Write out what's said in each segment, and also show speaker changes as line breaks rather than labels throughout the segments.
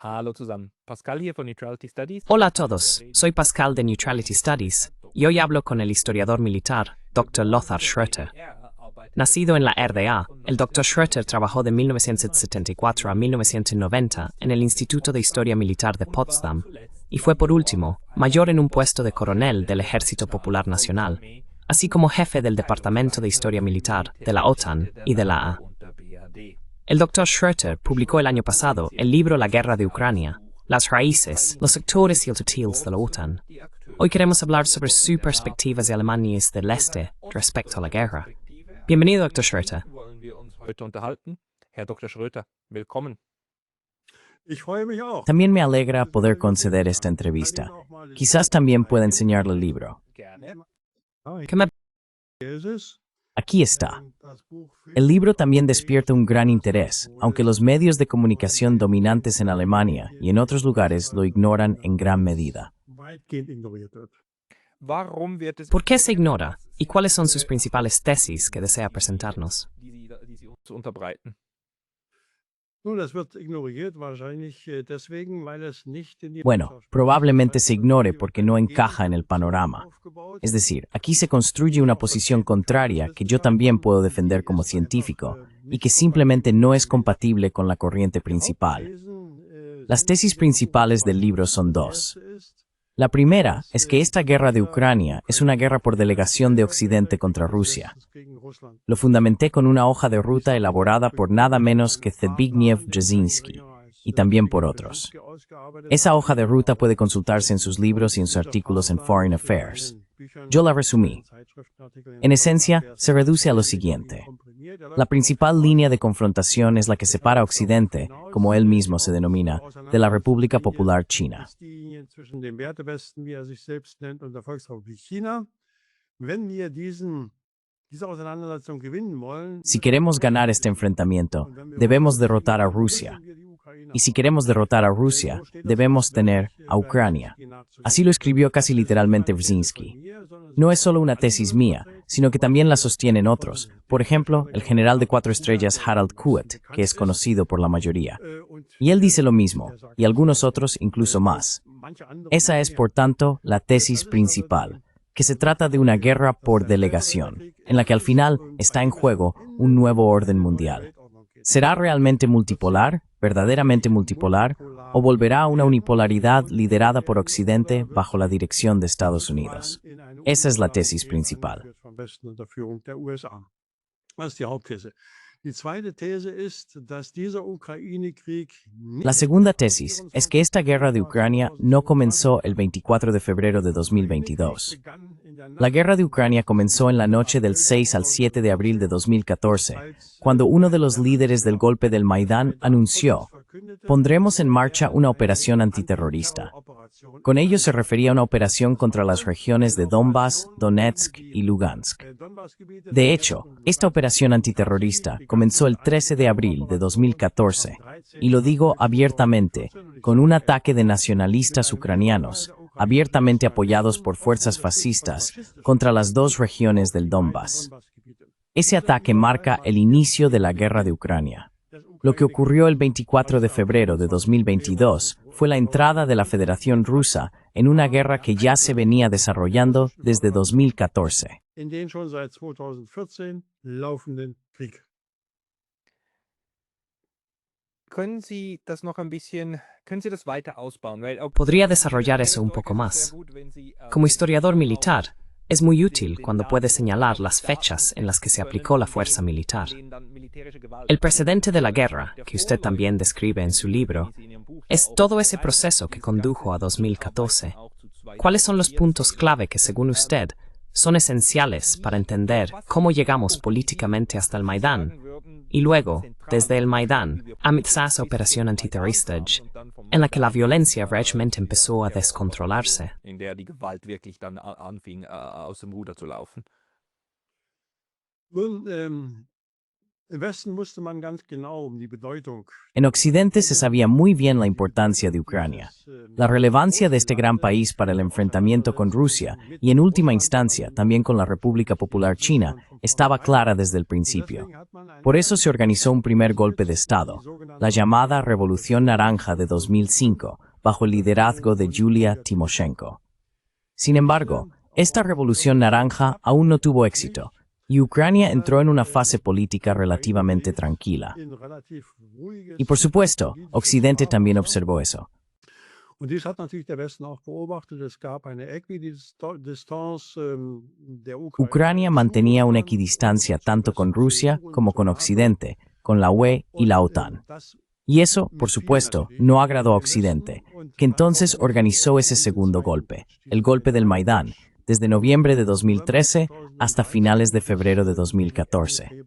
Hallo zusammen. Pascal hier von Neutrality Studies.
Hola a todos, soy Pascal de Neutrality Studies y hoy hablo con el historiador militar, Dr. Lothar Schröter. Nacido en la RDA, el Dr. Schröter trabajó de 1974 a 1990 en el Instituto de Historia Militar de Potsdam y fue por último mayor en un puesto de coronel del Ejército Popular Nacional, así como jefe del Departamento de Historia Militar de la OTAN y de la A. El Dr. Schröter publicó el año pasado el libro La Guerra de Ucrania, las raíces, los sectores y el tutils de la OTAN. Hoy queremos hablar sobre sus perspectivas de Alemania del Este respecto a la guerra. Bienvenido, Dr. Schröter.
Wollen wir uns heute unterhalten? Herr Dr. Schröter, willkommen.
También me alegra poder conceder esta entrevista. Quizás también pueda enseñarle el libro.
Gerne.
¿Qué me
Aquí está. El libro también despierta un gran interés, aunque los medios de comunicación dominantes en Alemania y en otros lugares lo ignoran en gran medida.
Warum wird es
¿Por qué se ignora? ¿Y cuáles son sus principales tesis que desea presentarnos?
die Sie uns unterbreiten?
Bueno, probablemente se ignore porque no encaja en el panorama. Es decir, aquí se construye una posición contraria que yo también puedo defender como científico y que simplemente no es compatible con la corriente principal. Las tesis principales del libro son dos. La primera es que esta guerra de Ucrania es una guerra por delegación de Occidente contra Rusia. Lo fundamenté con una hoja de ruta elaborada por nada menos que Zbigniew Brzezinski, y también por otros. Esa hoja de ruta puede consultarse en sus libros y en sus artículos en Foreign Affairs. Yo la resumí. En esencia, se reduce a lo siguiente. La principal línea de confrontación es la que separa Occidente, como él mismo se denomina, de la República Popular China. Si queremos ganar este enfrentamiento, debemos derrotar a Rusia. Y si queremos derrotar a Rusia, debemos tener a Ucrania. Así lo escribió casi literalmente Brzezinski. No es solo una tesis mía, sino que también la sostienen otros. Por ejemplo, el general de 4 estrellas Harald Kuet, que es conocido por la mayoría. Y él dice lo mismo, y algunos otros incluso más. Esa es, por tanto, la tesis principal, que se trata de una guerra por delegación, en la que al final está en juego un nuevo orden mundial. ¿Será realmente multipolar, verdaderamente multipolar, o volverá a una unipolaridad liderada por Occidente bajo la dirección de Estados Unidos? Esa es la tesis principal. La segunda tesis es que esta guerra de Ucrania no comenzó el 24 de febrero de 2022. La guerra de Ucrania comenzó en la noche del 6 al 7 de abril de 2014, cuando uno de los líderes del golpe del Maidán anunció: pondremos en marcha una operación antiterrorista. Con ello se refería a una operación contra las regiones de Donbass, Donetsk y Lugansk. De hecho, esta operación antiterrorista comenzó el 13 de abril de 2014, y lo digo abiertamente, con un ataque de nacionalistas ucranianos, abiertamente apoyados por fuerzas fascistas, contra las dos regiones del Donbass. Ese ataque marca el inicio de la guerra de Ucrania. Lo que ocurrió el 24 de febrero de 2022 fue la entrada de la Federación Rusa en una guerra que ya se venía desarrollando desde 2014.
Können Sie das weiter ausbauen?
Podría desarrollar eso un poco más. Como historiador militar, es muy útil cuando puede señalar las fechas en las que se aplicó la fuerza militar. El precedente de la guerra, que usted también describe en su libro, es todo ese proceso que condujo a 2014. ¿Cuáles son los puntos clave que, según usted, son esenciales para entender cómo llegamos políticamente hasta el Maidán? Y luego, desde el Maidán, a esa operación antiterrorista, en la que la violencia realmente empezó a descontrolarse.
In der die Gewalt wirklich dann anfing, aus dem Ruder zu laufen.
En Occidente se sabía muy bien la importancia de Ucrania, la relevancia de este gran país para el enfrentamiento con Rusia y en última instancia también con la República Popular China estaba clara desde el principio. Por eso se organizó un primer golpe de Estado, la llamada Revolución Naranja de 2005, bajo el liderazgo de Yulia Timoshenko. Sin embargo, esta Revolución Naranja aún no tuvo éxito, y Ucrania entró en una fase política relativamente tranquila. Y por supuesto, Occidente también observó eso. Ucrania mantenía una equidistancia tanto con Rusia como con Occidente, con la UE y la OTAN. Y eso, por supuesto, no agradó a Occidente, que entonces organizó ese segundo golpe, el golpe del Maidán, desde noviembre de 2013 hasta finales de febrero de 2014.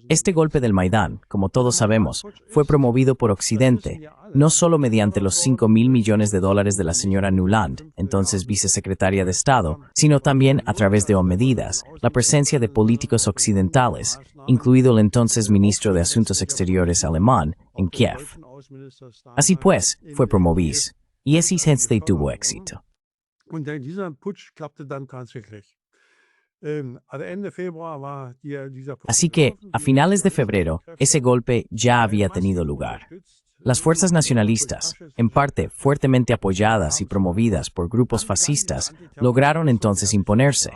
Este golpe del Maidán, como todos sabemos, fue promovido por Occidente, no solo mediante los $5.000 millones de la señora Nuland, entonces vicesecretaria de Estado, sino también a través de medidas, la presencia de políticos occidentales, incluido el entonces ministro de Asuntos Exteriores alemán, en Kiev. Así pues, fue promovido, y ese gente tuvo éxito. Así que, a finales de febrero, ese golpe ya había tenido lugar. Las fuerzas nacionalistas, en parte fuertemente apoyadas y promovidas por grupos fascistas, lograron entonces imponerse.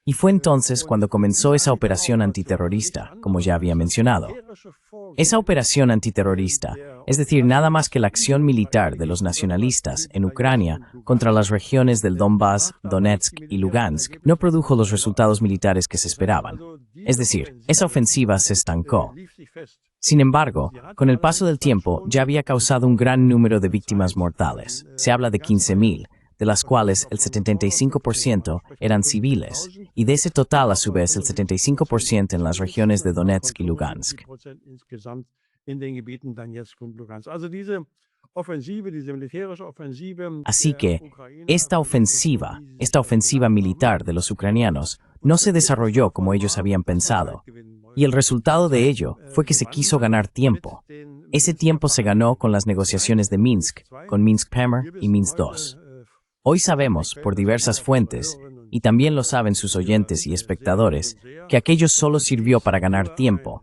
Y fue entonces cuando comenzó esa operación antiterrorista, como ya había mencionado. Esa operación antiterrorista, es decir, nada más que la acción militar de los nacionalistas en Ucrania contra las regiones del Donbass, Donetsk y Lugansk, no produjo los resultados militares que se esperaban. Es decir, esa ofensiva se estancó. Sin embargo, con el paso del tiempo ya había causado un gran número de víctimas mortales. Se habla de 15.000. De las cuales el 75% eran civiles, y de ese total a su vez el 75% en las regiones de Donetsk y Lugansk. Así que, esta ofensiva militar de los ucranianos no se desarrolló como ellos habían pensado, y el resultado de ello fue que se quiso ganar tiempo. Ese tiempo se ganó con las negociaciones de Minsk, con Minsk-Pemer y Minsk II. Hoy sabemos, por diversas fuentes, y también lo saben sus oyentes y espectadores, que aquello solo sirvió para ganar tiempo.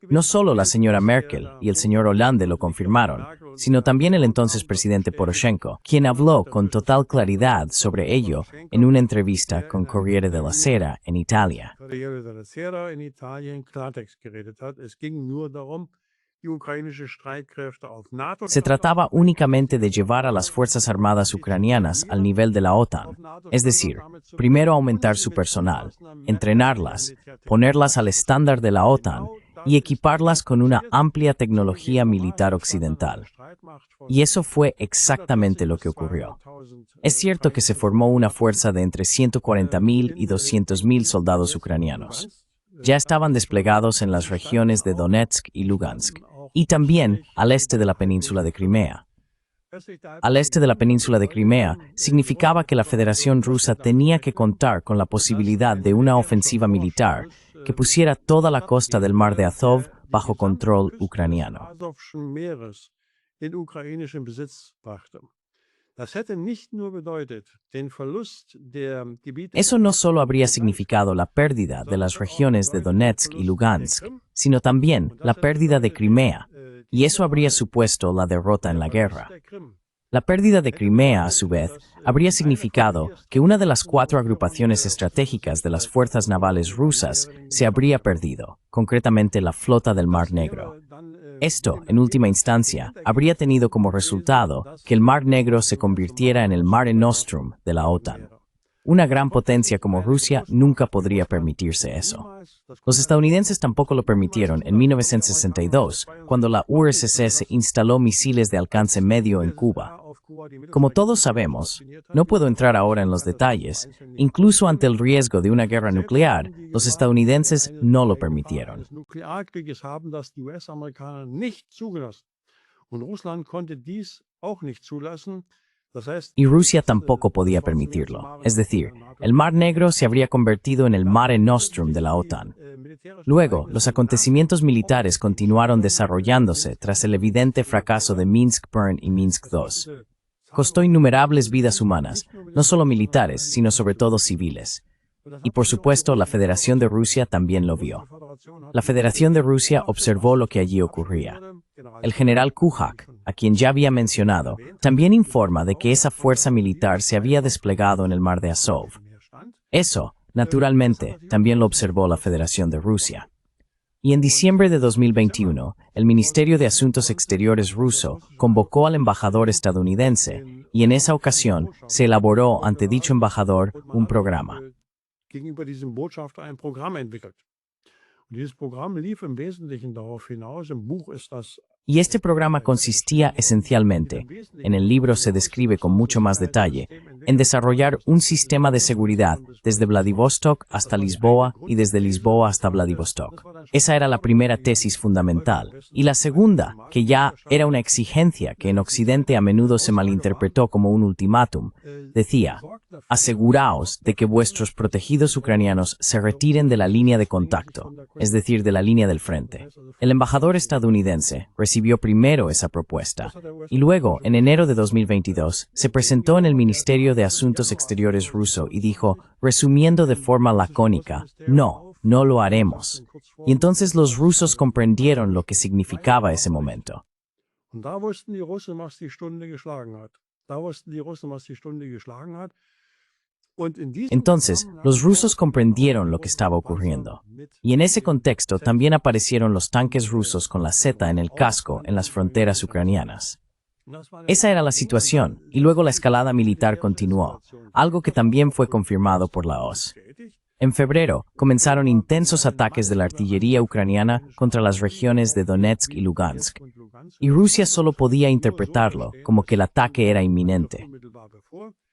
No solo la señora Merkel y el señor Hollande lo confirmaron, sino también el entonces presidente Poroshenko, quien habló con total claridad sobre ello en una entrevista con Corriere della Sera en Italia. Se trataba únicamente de llevar a las Fuerzas Armadas ucranianas al nivel de la OTAN, es decir, primero aumentar su personal, entrenarlas, ponerlas al estándar de la OTAN y equiparlas con una amplia tecnología militar occidental. Y eso fue exactamente lo que ocurrió. Es cierto que se formó una fuerza de entre 140.000 y 200.000 soldados ucranianos. Ya estaban desplegados en las regiones de Donetsk y Lugansk, y también al este de la península de Crimea. Al este de la península de Crimea significaba que la Federación Rusa tenía que contar con la posibilidad de una ofensiva militar que pusiera toda la costa del mar de Azov bajo control ucraniano. Eso no solo habría significado la pérdida de las regiones de Donetsk y Lugansk, sino también la pérdida de Crimea, y eso habría supuesto la derrota en la guerra. La pérdida de Crimea, a su vez, habría significado que una de las 4 agrupaciones estratégicas de las fuerzas navales rusas se habría perdido, concretamente la flota del Mar Negro. Esto, en última instancia, habría tenido como resultado que el Mar Negro se convirtiera en el Mare Nostrum de la OTAN. Una gran potencia como Rusia nunca podría permitirse eso. Los estadounidenses tampoco lo permitieron en 1962, cuando la URSS instaló misiles de alcance medio en Cuba. Como todos sabemos, no puedo entrar ahora en los detalles, incluso ante el riesgo de una guerra nuclear, los estadounidenses no lo permitieron. Y Rusia tampoco podía permitirlo. Es decir, el Mar Negro se habría convertido en el Mare Nostrum de la OTAN. Luego, los acontecimientos militares continuaron desarrollándose tras el evidente fracaso de Minsk-Burn y Minsk II. Costó innumerables vidas humanas, no solo militares, sino sobre todo civiles. Y por supuesto, la Federación de Rusia también lo vio. La Federación de Rusia observó lo que allí ocurría. El general Kuhak, a quien ya había mencionado, también informa de que esa fuerza militar se había desplegado en el mar de Azov. Eso, naturalmente, también lo observó la Federación de Rusia. Y en diciembre de 2021, el Ministerio de Asuntos Exteriores ruso convocó al embajador estadounidense y en esa ocasión se elaboró ante dicho embajador un programa.
Gegenüber diesem Botschafter ein Programm entwickelt. Und dieses Programm lief im Wesentlichen darauf hinaus, im Buch ist das.
Y este programa consistía esencialmente, en el libro se describe con mucho más detalle, en desarrollar un sistema de seguridad desde Vladivostok hasta Lisboa y desde Lisboa hasta Vladivostok. Esa era la primera tesis fundamental. Y la segunda, que ya era una exigencia que en Occidente a menudo se malinterpretó como un ultimátum, decía: aseguraos de que vuestros protegidos ucranianos se retiren de la línea de contacto, es decir, de la línea del frente. El embajador estadounidense recibió primero esa propuesta y luego, en enero de 2022, se presentó en el Ministerio de Asuntos Exteriores ruso y dijo, resumiendo de forma lacónica, no lo haremos. Y entonces los rusos comprendieron lo que significaba ese momento.
Und da wussten die Russen, was die Stunde geschlagen hat. Da wussten die Russen, was die Stunde geschlagen hat.
Entonces, los rusos comprendieron lo que estaba ocurriendo. Y en ese contexto también aparecieron los tanques rusos con la Z en el casco en las fronteras ucranianas. Esa era la situación, y luego la escalada militar continuó, algo que también fue confirmado por la OSS. En febrero, comenzaron intensos ataques de la artillería ucraniana contra las regiones de Donetsk y Lugansk, y Rusia solo podía interpretarlo como que el ataque era inminente.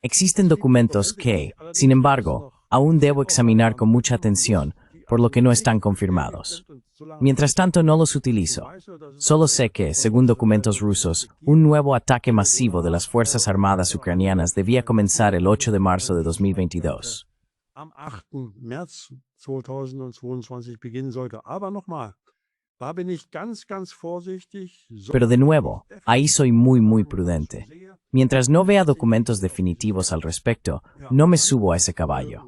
Existen documentos que, sin embargo, aún debo examinar con mucha atención, por lo que no están confirmados. Mientras tanto, no los utilizo. Solo sé que, según documentos rusos, un nuevo ataque masivo de las Fuerzas Armadas ucranianas debía comenzar el 8 de marzo de 2022.
Am 8. März 2022 beginnen sollte. Aber nochmal, da bin ich ganz vorsichtig.
Pero de nuevo, ahí soy muy prudente. Mientras no vea documentos definitivos al respecto, no me subo a ese caballo.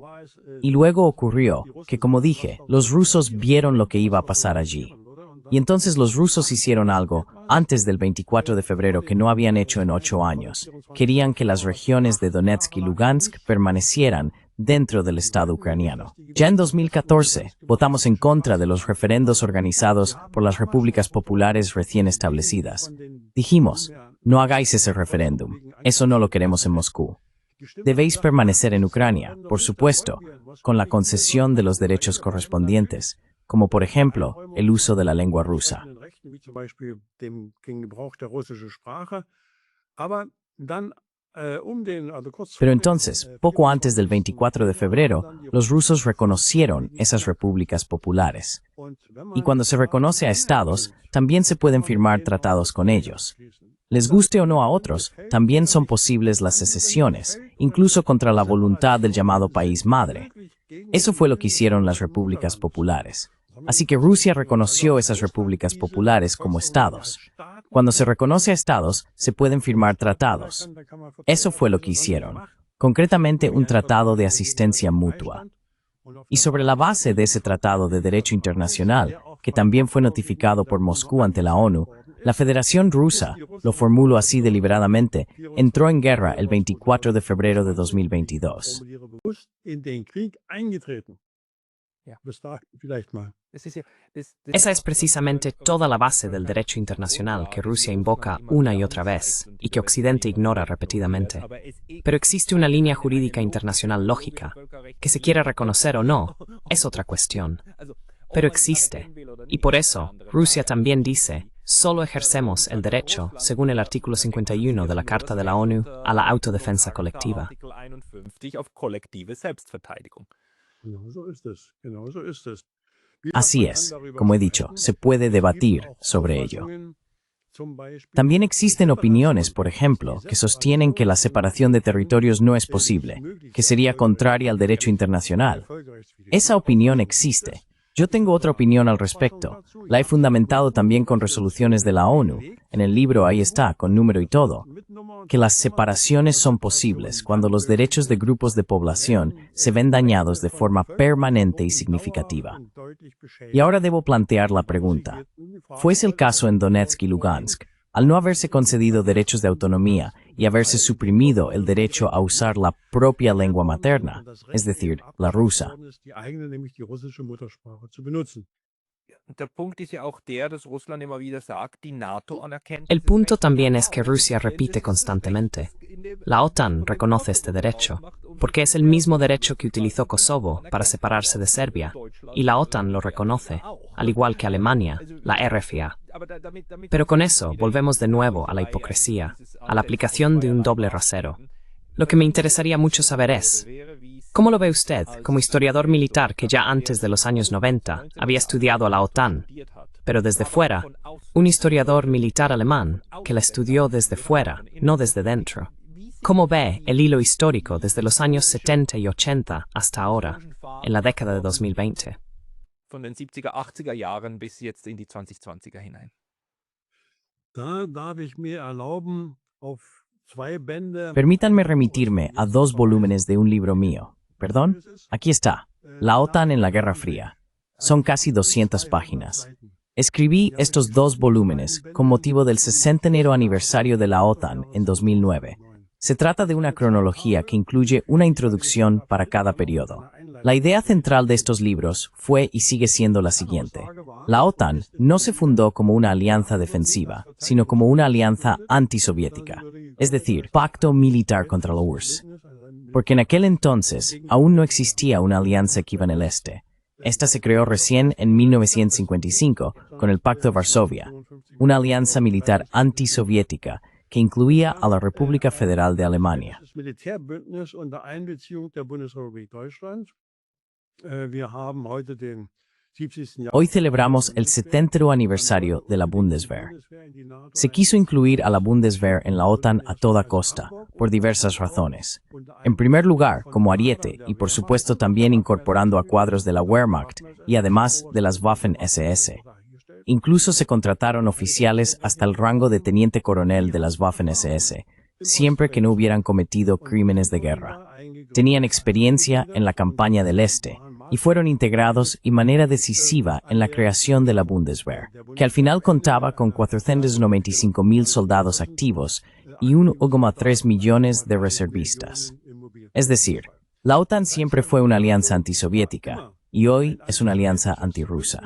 Y luego ocurrió que, como dije, los rusos vieron lo que iba a pasar allí. Y entonces los rusos hicieron algo antes del 24 de febrero que no habían hecho en 8 años. Querían que las regiones de Donetsk y Lugansk permanecieran dentro del Estado ucraniano. Ya en 2014, votamos en contra de los referendos organizados por las repúblicas populares recién establecidas. Dijimos, no hagáis ese referéndum, eso no lo queremos en Moscú. Debéis permanecer en Ucrania, por supuesto, con la concesión de los derechos correspondientes, como por ejemplo, el uso de la lengua rusa. Pero entonces, poco antes del 24 de febrero, los rusos reconocieron esas repúblicas populares. Y cuando se reconoce a estados, también se pueden firmar tratados con ellos. Les guste o no a otros, también son posibles las secesiones, incluso contra la voluntad del llamado país madre. Eso fue lo que hicieron las repúblicas populares. Así que Rusia reconoció esas repúblicas populares como estados. Cuando se reconoce a estados, se pueden firmar tratados. Eso fue lo que hicieron, concretamente un tratado de asistencia mutua. Y sobre la base de ese tratado de derecho internacional, que también fue notificado por Moscú ante la ONU, la Federación Rusa, lo formulo así deliberadamente, entró en guerra el 24 de febrero de 2022.
Esa es precisamente toda la base del derecho internacional que Rusia invoca una y otra vez y que Occidente ignora repetidamente. Pero existe una línea jurídica internacional lógica. Que se quiera reconocer o no, es otra cuestión. Pero existe. Y por eso, Rusia también dice, solo ejercemos el derecho, según el artículo 51 de la Carta de la ONU, a la autodefensa colectiva.
Así es, como he dicho, se puede debatir sobre ello. También existen opiniones, por ejemplo, que sostienen que la separación de territorios no es posible, que sería contraria al derecho internacional. Esa opinión existe, Yo tengo otra opinión al respecto. La he fundamentado también con resoluciones de la ONU. En el libro ahí está, con número y todo, que las separaciones son posibles cuando los derechos de grupos de población se ven dañados de forma permanente y significativa. Y ahora debo plantear la pregunta. ¿Fuese el caso en Donetsk y Lugansk? Al no haberse concedido derechos de autonomía y haberse suprimido el derecho a usar la propia lengua materna, es decir, la rusa.
El punto también es que Rusia repite constantemente. La OTAN reconoce este derecho, porque es el mismo derecho que utilizó Kosovo para separarse de Serbia, y la OTAN lo reconoce, al igual que Alemania, la RFA. Pero con eso volvemos de nuevo a la hipocresía, a la aplicación de un doble rasero. Lo que me interesaría mucho saber es, ¿cómo lo ve usted como historiador militar que ya antes de los años 90 había estudiado a la OTAN, pero desde fuera, un historiador militar alemán que la estudió desde fuera, no desde dentro? ¿Cómo ve el hilo histórico desde los años 70 y 80 hasta ahora, en la década de 2020?
Von den 70er, 80er Jahren bis jetzt in die 2020er hinein.
Da darf ich mir erlauben, auf 2 Bände.
Permítanme remitirme a 2 volúmenes de un libro mío. ¿Perdón? Aquí está. La OTAN en la Guerra Fría. Son casi 200 páginas. Escribí estos 2 volúmenes con motivo del 60º aniversario de la OTAN en 2009. Se trata de una cronología que incluye una introducción para cada periodo. La idea central de estos libros fue y sigue siendo la siguiente. La OTAN no se fundó como una alianza defensiva, sino como una alianza antisoviética, es decir, pacto militar contra la URSS. Porque en aquel entonces aún no existía una alianza que iba en el este. Esta se creó recién en 1955 con el Pacto de Varsovia, una alianza militar antisoviética que incluía a la República Federal de Alemania. Hoy celebramos el 70º aniversario de la Bundeswehr. Se quiso incluir a la Bundeswehr en la OTAN a toda costa, por diversas razones. En primer lugar, como ariete, y por supuesto también incorporando a cuadros de la Wehrmacht y además de las Waffen-SS. Incluso se contrataron oficiales hasta el rango de teniente coronel de las Waffen-SS, siempre que no hubieran cometido crímenes de guerra. Tenían experiencia en la campaña del Este y fueron integrados de manera decisiva en la creación de la Bundeswehr, que al final contaba con 495.000 soldados activos y 1,3 millones de reservistas. Es decir, la OTAN siempre fue una alianza antisoviética y hoy es una alianza antirrusa.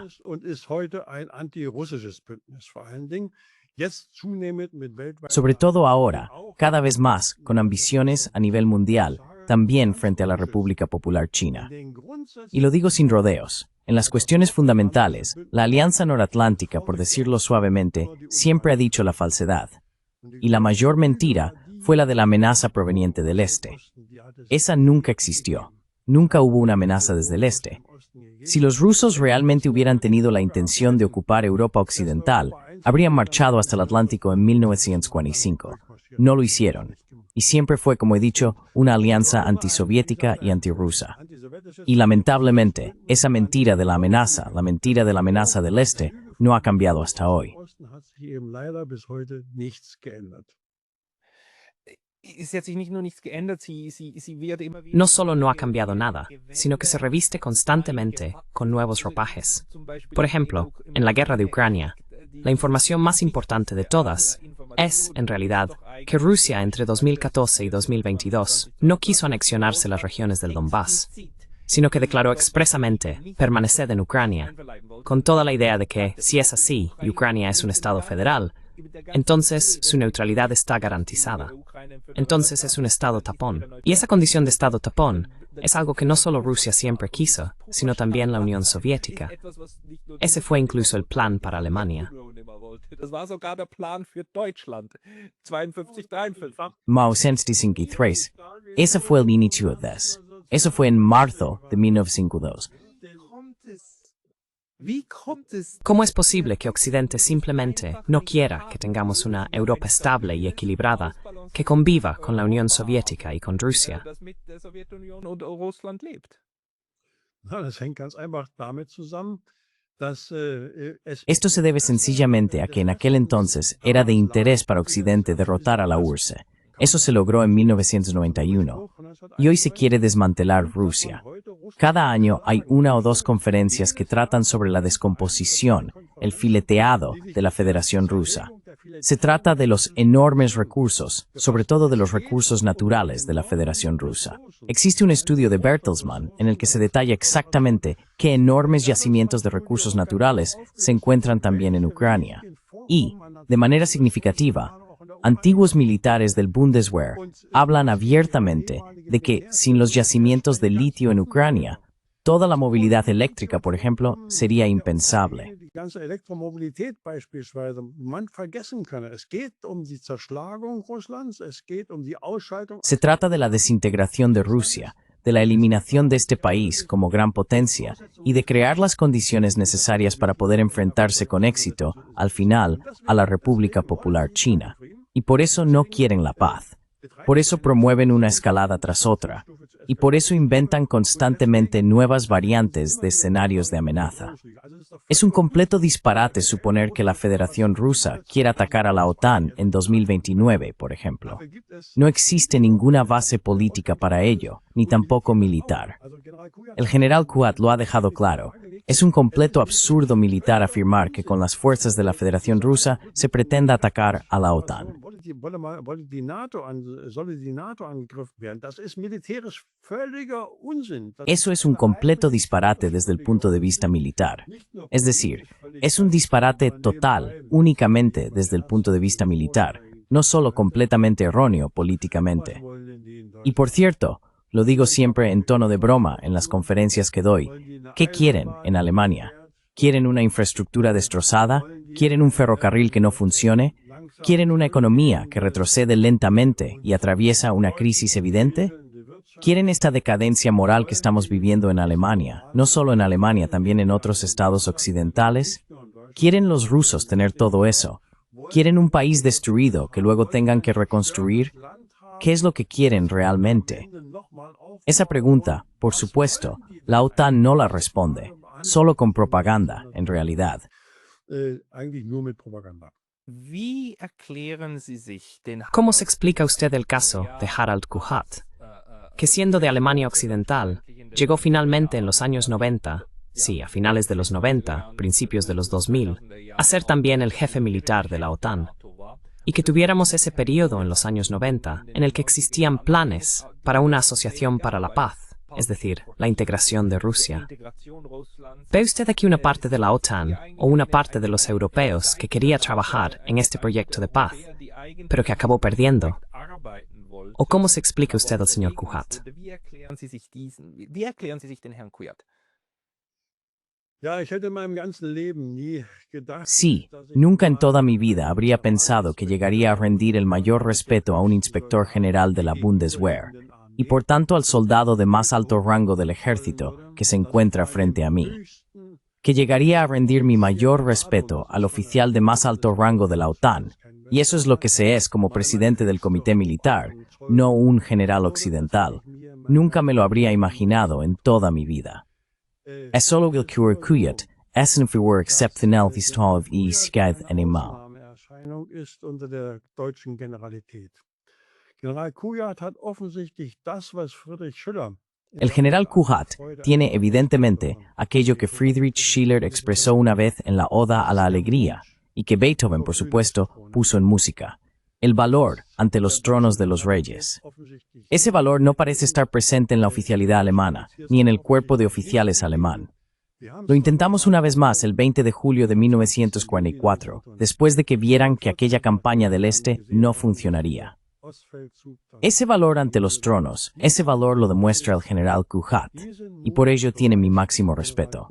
Sobre todo ahora, cada vez más, con ambiciones a nivel mundial, también frente a la República Popular China. Y lo digo sin rodeos. En las cuestiones fundamentales, la Alianza Noratlántica, por decirlo suavemente, siempre ha dicho la falsedad. Y la mayor mentira fue la de la amenaza proveniente del Este. Esa nunca existió. Nunca hubo una amenaza desde el Este. Si los rusos realmente hubieran tenido la intención de ocupar Europa Occidental, habrían marchado hasta el Atlántico en 1945. No lo hicieron. Y siempre fue, como he dicho, una alianza antisoviética y antirrusa. Y lamentablemente, esa mentira de la amenaza del Este, no ha cambiado hasta hoy.
No solo no ha cambiado nada, sino que se reviste constantemente con nuevos ropajes. Por ejemplo, en la guerra de Ucrania, la información más importante de todas es, en realidad, que Rusia entre 2014 y 2022 no quiso anexionarse las regiones del Donbass, sino que declaró expresamente permanecer en Ucrania, con toda la idea de que, si es así y Ucrania es un Estado federal, entonces su neutralidad está garantizada. Entonces es un Estado tapón. Y esa condición de Estado tapón es algo que no solo Rusia siempre quiso, sino también la Unión Soviética. Ese fue incluso el plan para Alemania.
Mao 1953. Ese fue el inicio de eso. Eso fue en marzo de 1952.
¿Cómo es posible que Occidente simplemente no quiera que tengamos una Europa estable y equilibrada que conviva con la Unión Soviética y con Rusia?
Na, das hängt ganz einfach damit zusammen, dass es
Esto se debe sencillamente a que en aquel entonces era de interés para Occidente derrotar a la URSS. Eso se logró en 1991. Y hoy se quiere desmantelar Rusia. Cada año hay una o dos conferencias que tratan sobre la descomposición, el fileteado de la Federación Rusa. Se trata de los enormes recursos, sobre todo de los recursos naturales de la Federación Rusa. Existe un estudio de Bertelsmann en el que se detalla exactamente qué enormes yacimientos de recursos naturales se encuentran también en Ucrania. Y, de manera significativa, antiguos militares del Bundeswehr hablan abiertamente de que, sin los yacimientos de litio en Ucrania, toda la movilidad eléctrica, por ejemplo, sería impensable.
die ganze Elektromobilität beispielsweise man vergessen kann. Es geht die Zerschlagung Russlands, es geht die Ausschaltung.
Se trata de la desintegración de Rusia, de la eliminación de este país como gran potencia y de crear las condiciones necesarias para poder enfrentarse con éxito, al final, a la República Popular China. Y por eso no quieren la paz. Por eso promueven una escalada tras otra. Y por eso inventan constantemente nuevas variantes de escenarios de amenaza. Es un completo disparate suponer que la Federación Rusa quiera atacar a la OTAN en 2029, por ejemplo. No existe ninguna base política para ello, ni tampoco militar. El general Kuat lo ha dejado claro. Es un completo absurdo militar afirmar que con las fuerzas de la Federación Rusa se pretenda atacar a la OTAN.
Wolle die NATO solle die NATO angegriffen werden. Das ist militärisch völliger Unsinn.
Eso es un completo disparate desde el punto de vista militar. Es decir, es un disparate total, únicamente desde el punto de vista militar, no solo completamente erróneo políticamente. Y por cierto, lo digo siempre en tono de broma en las conferencias que doy, ¿qué quieren en Alemania? ¿Quieren una infraestructura destrozada? ¿Quieren un ferrocarril que no funcione? ¿Quieren una economía que retrocede lentamente y atraviesa una crisis evidente? ¿Quieren esta decadencia moral que estamos viviendo en Alemania, no solo en Alemania, también en otros estados occidentales? ¿Quieren los rusos tener todo eso? ¿Quieren un país destruido que luego tengan que reconstruir? ¿Qué es lo que quieren realmente? Esa pregunta, por supuesto, la OTAN no la responde, solo con propaganda, en realidad.
Eigentlich nur mit Propaganda.
Wie erklären Sie sich den
¿Cómo se explica usted el caso de Harald Kuhat, que siendo de Alemania Occidental, llegó finalmente en los años 90, sí, a finales de los 90, principios de los 2000, a ser también el jefe militar de la OTAN? Y que tuviéramos ese periodo en los años 90 en el que existían planes para una asociación para la paz, es decir, la integración de Rusia. ¿Ve usted aquí una parte de la OTAN o una parte de los europeos que quería trabajar en este proyecto de paz, pero que acabó perdiendo? ¿O cómo se explica usted al señor Kuhat?
Wie erklären Sie sich den Herrn Kujat?
Ja, ich hätte in meinem ganzen Leben nie gedacht,
Sí,
dass ich
nunca en toda mi vida habría pensado que llegaría a rendir el mayor respeto a un inspector general de la Bundeswehr, y por tanto al soldado de más alto rango del ejército que se encuentra frente a mí. Que llegaría a rendir mi mayor respeto al oficial de más alto rango de la OTAN, y eso es lo que se es como presidente del comité militar, no un general occidental. Nunca me lo habría imaginado en toda mi vida. Es solo willkür Kujat, essen für exceptionell av I skad animal.
Ausnahmeerscheinung ist unter der deutschen Generalität. General Kujat hat offensichtlich das, was Friedrich Schiller
El general Kuhat tiene evidentemente aquello que Friedrich Schiller expresó una vez en la Oda a la Alegría, y que Beethoven, por supuesto, puso en música: el valor ante los tronos de los reyes. Ese valor no parece estar presente en la oficialidad alemana, ni en el cuerpo de oficiales alemán. Lo intentamos una vez más el 20 de julio de 1944, después de que vieran que aquella campaña del Este no funcionaría. Ese valor ante los tronos, ese valor lo demuestra el general Kuhat, y por ello tiene mi máximo respeto.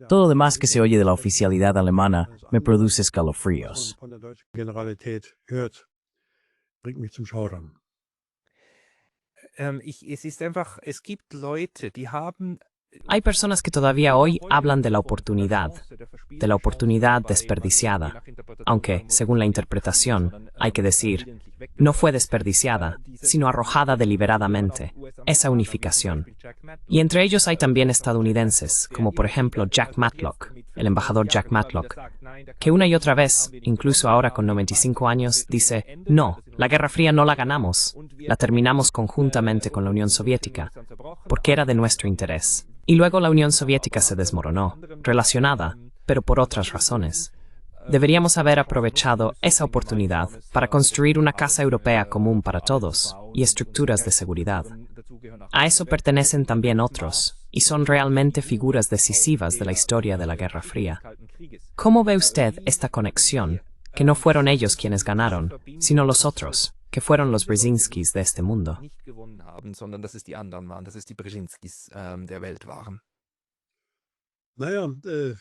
Todo lo demás que se oye de la oficialidad alemana me produce escalofríos.
von der deutschen Generalität hört, bringt mich zum Schaudern.
Es ist einfach, es gibt Leute, die haben
Hay personas que todavía hoy hablan de la oportunidad desperdiciada, aunque, según la interpretación, hay que decir, no fue desperdiciada, sino arrojada deliberadamente, esa unificación. Y entre ellos hay también estadounidenses, como por ejemplo Jack Matlock, el embajador Jack Matlock, que una y otra vez, incluso ahora con 95 años, dice, no, la Guerra Fría no la ganamos, la terminamos conjuntamente con la Unión Soviética, porque era de nuestro interés. Y luego la Unión Soviética se desmoronó, relacionada, pero por otras razones. Deberíamos haber aprovechado esa oportunidad para construir una casa europea común para todos y estructuras de seguridad. A eso pertenecen también otros, y son realmente figuras decisivas de la historia de la Guerra Fría. ¿Cómo ve usted esta conexión? Que no fueron ellos quienes ganaron, sino los otros, que fueron los Brzezinskis de este mundo.
Sondern dass es die anderen waren, dass es die Brzezinskis der Welt waren.
Naja,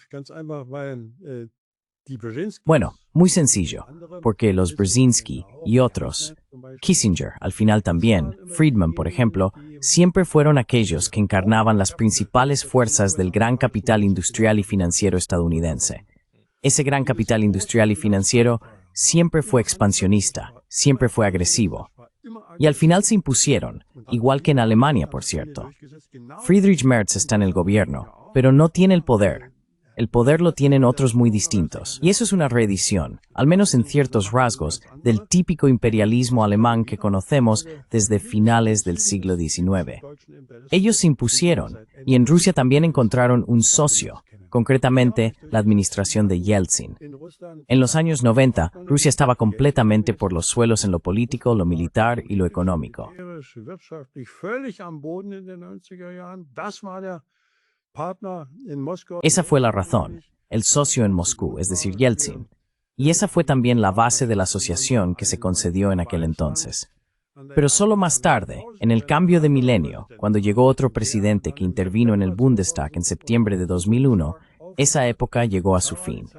ganz einfach, weil die Brzezinskis.
Bueno, muy sencillo, porque los Brzezinski y otros, Kissinger al final también, Friedman por ejemplo, siempre fueron aquellos que encarnaban las principales fuerzas del gran capital industrial y financiero estadounidense. Ese gran capital industrial y financiero siempre fue expansionista, siempre fue agresivo. Y al final se impusieron, igual que en Alemania, por cierto. Friedrich Merz está en el gobierno, pero no tiene el poder. El poder lo tienen otros muy distintos. Y eso es una reedición, al menos en ciertos rasgos, del típico imperialismo alemán que conocemos desde finales del siglo XIX. Ellos se impusieron, y en Rusia también encontraron un socio, concretamente la administración de Yeltsin. En los años 90, Rusia estaba completamente por los suelos en lo político, lo militar y lo económico. Esa fue la razón, el socio en Moscú, es decir, Yeltsin. Y esa fue también la base de la asociación que se concedió en aquel entonces. Pero solo más tarde, en el cambio de milenio, cuando llegó otro presidente que intervino en el Bundestag en septiembre de 2001, esa época llegó a su fin.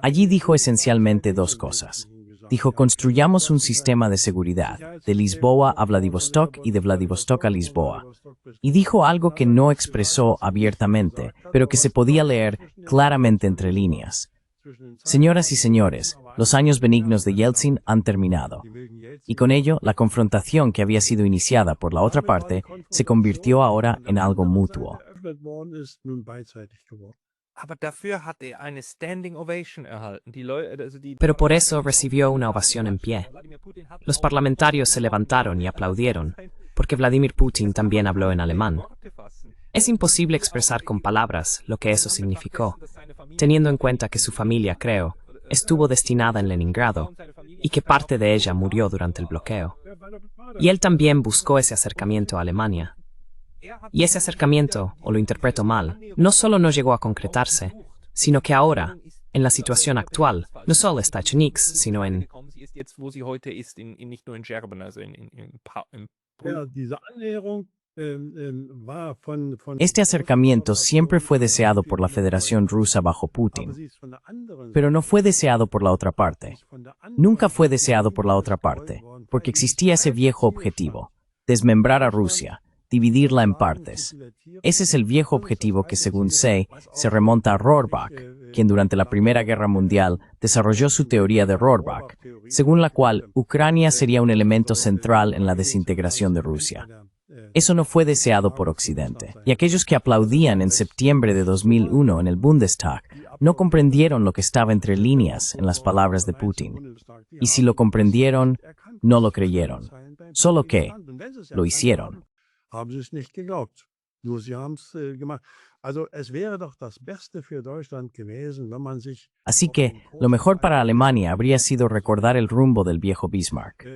Allí dijo esencialmente dos cosas. Dijo, construyamos un sistema de seguridad, de Lisboa a Vladivostok y de Vladivostok a Lisboa. Y dijo algo que no expresó abiertamente, pero que se podía leer claramente entre líneas. Señoras y señores, los años benignos de Yeltsin han terminado. Y con ello, la confrontación que había sido iniciada por la otra parte se convirtió ahora en algo mutuo.
Pero por eso recibió una ovación en pie. Los parlamentarios se levantaron y aplaudieron, porque Vladimir Putin también habló en alemán. Es imposible expresar con palabras lo que eso significó, teniendo en cuenta que su familia, creo, estuvo destinada en Leningrado y que parte de ella murió durante el bloqueo. Y él también buscó ese acercamiento a Alemania. Y ese acercamiento, o lo interpreto mal, no solo no llegó a concretarse, sino que ahora, en la situación actual, no solo está hecho nix, sino en...
Este acercamiento siempre fue deseado por la Federación Rusa bajo Putin, pero no fue deseado por la otra parte. Nunca fue deseado por la otra parte, porque existía ese viejo objetivo, desmembrar a Rusia, dividirla en partes. Ese es el viejo objetivo que, según Say, se remonta a Rohrbach, quien durante la Primera Guerra Mundial desarrolló su teoría de Rohrbach, según la cual Ucrania sería un elemento central en la desintegración de Rusia. Eso no fue deseado por Occidente, y aquellos que aplaudían en septiembre de 2001 en el Bundestag no comprendieron lo que estaba entre líneas en las palabras de Putin. Y si lo comprendieron, no lo creyeron. Solo que lo hicieron. Así que, lo mejor para Alemania habría sido recordar el rumbo del viejo Bismarck.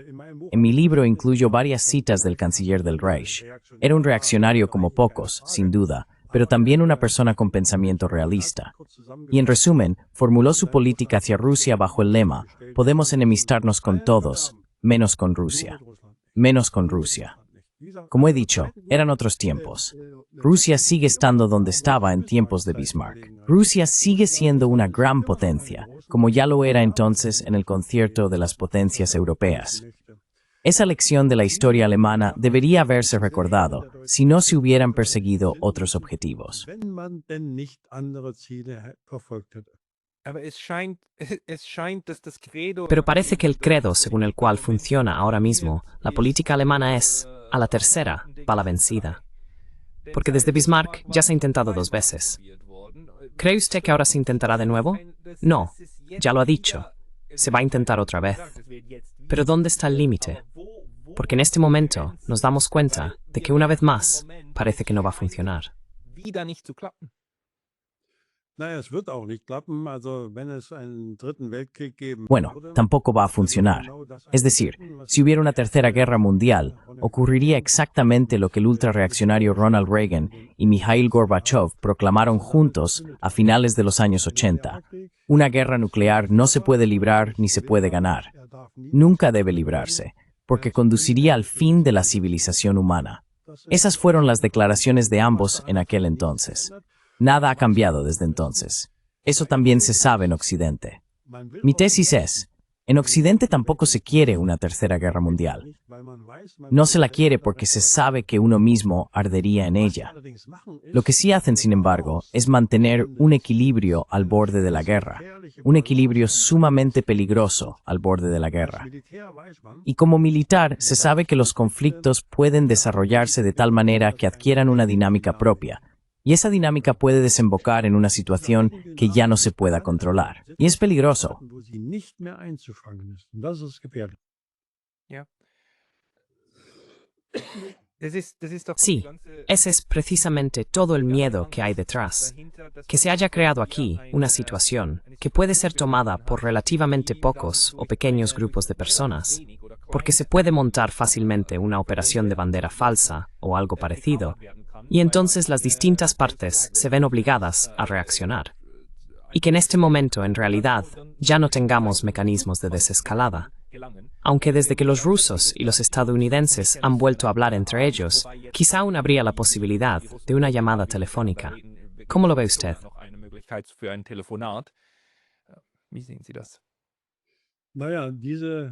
En mi libro incluyo varias citas del canciller del Reich. Era un reaccionario como pocos, sin duda, pero también una persona con pensamiento realista. Y en resumen, formuló su política hacia Rusia bajo el lema: podemos enemistarnos con todos, menos con Rusia. Menos con Rusia. Como he dicho, eran otros tiempos. Rusia sigue estando donde estaba en tiempos de Bismarck. Rusia sigue siendo una gran potencia, como ya lo era entonces en el concierto de las potencias europeas. Esa lección de la historia alemana debería haberse recordado si no se hubieran perseguido otros objetivos.
Wenn man denn nicht andere Ziele verfolgt hätte.
Pero parece que el credo según el cual funciona ahora mismo la política alemana es, a la tercera, va la vencida. Porque desde Bismarck ya se ha intentado 2 veces. ¿Cree usted que ahora se intentará de nuevo? No, ya lo ha dicho. Se va a intentar otra vez. Pero ¿dónde está el límite? Porque en este momento nos damos cuenta de que una vez más parece que no va a funcionar.
Naja, es wird auch nicht klappen. Also, wenn es einen dritten Weltkrieg geben
Bueno,
würde,
tampoco va a funcionar. Es decir, si hubiera una tercera guerra mundial, ocurriría exactamente lo que el ultrarreaccionario Ronald Reagan y Mikhail Gorbachev proclamaron juntos a finales de los años 80. Una guerra nuclear no se puede librar ni se puede ganar. Nunca debe librarse, porque conduciría al fin de la civilización humana. Esas fueron las declaraciones de ambos en aquel entonces. Nada ha cambiado desde entonces. Eso también se sabe en Occidente. Mi tesis es, en Occidente tampoco se quiere una tercera guerra mundial. No se la quiere porque se sabe que uno mismo ardería en ella. Lo que sí hacen, sin embargo, es mantener un equilibrio al borde de la guerra. Un equilibrio sumamente peligroso al borde de la guerra. Y como militar, se sabe que los conflictos pueden desarrollarse de tal manera que adquieran una dinámica propia. Y esa dinámica puede desembocar en una situación que ya no se pueda controlar. Y es peligroso.
wo sie nicht mehr einzufangen ist. Und das ist gefährlich.
Sí, ese es precisamente todo el miedo que hay detrás. Que se haya creado aquí una situación que puede ser tomada por relativamente pocos o pequeños grupos de personas, porque se puede montar fácilmente una operación de bandera falsa o algo parecido, y entonces las distintas partes se ven obligadas a reaccionar. Y que en este momento, en realidad, ya no tengamos mecanismos de desescalada. Aunque desde que los rusos y los estadounidenses han vuelto a hablar entre ellos, quizá aún habría la posibilidad de una llamada telefónica. ¿Cómo lo ve usted?
Naja, diese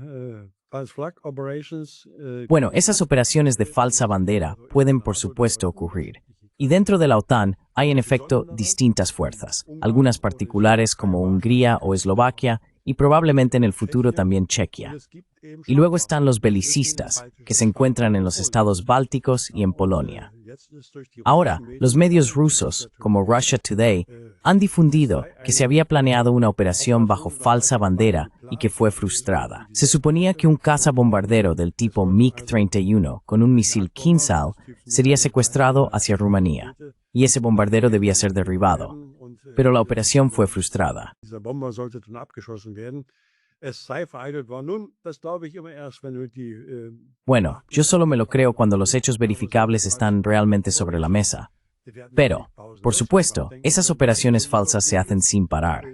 False Flag Operations.
Bueno, esas operaciones de falsa bandera pueden, por supuesto, ocurrir. Y dentro de la OTAN hay, en efecto, distintas fuerzas, algunas particulares como Hungría o Eslovaquia, y probablemente en el futuro también Chequia. Y luego están los belicistas, que se encuentran en los estados bálticos y en Polonia. Ahora, los medios rusos, como Russia Today, han difundido que se había planeado una operación bajo falsa bandera y que fue frustrada. Se suponía que un cazabombardero del tipo MiG-31 con un misil Kinzhal sería secuestrado hacia Rumanía, y ese bombardero debía ser derribado. Pero la operación fue frustrada.
Dieser Bomber sollte dann abgeschossen werden. Es sei vereitelt worden. Nun, das glaube ich immer erst, wenn wir die
Bueno, yo solo me lo creo cuando los hechos verificables están realmente sobre la mesa. Pero, por supuesto, esas operaciones falsas se hacen sin parar.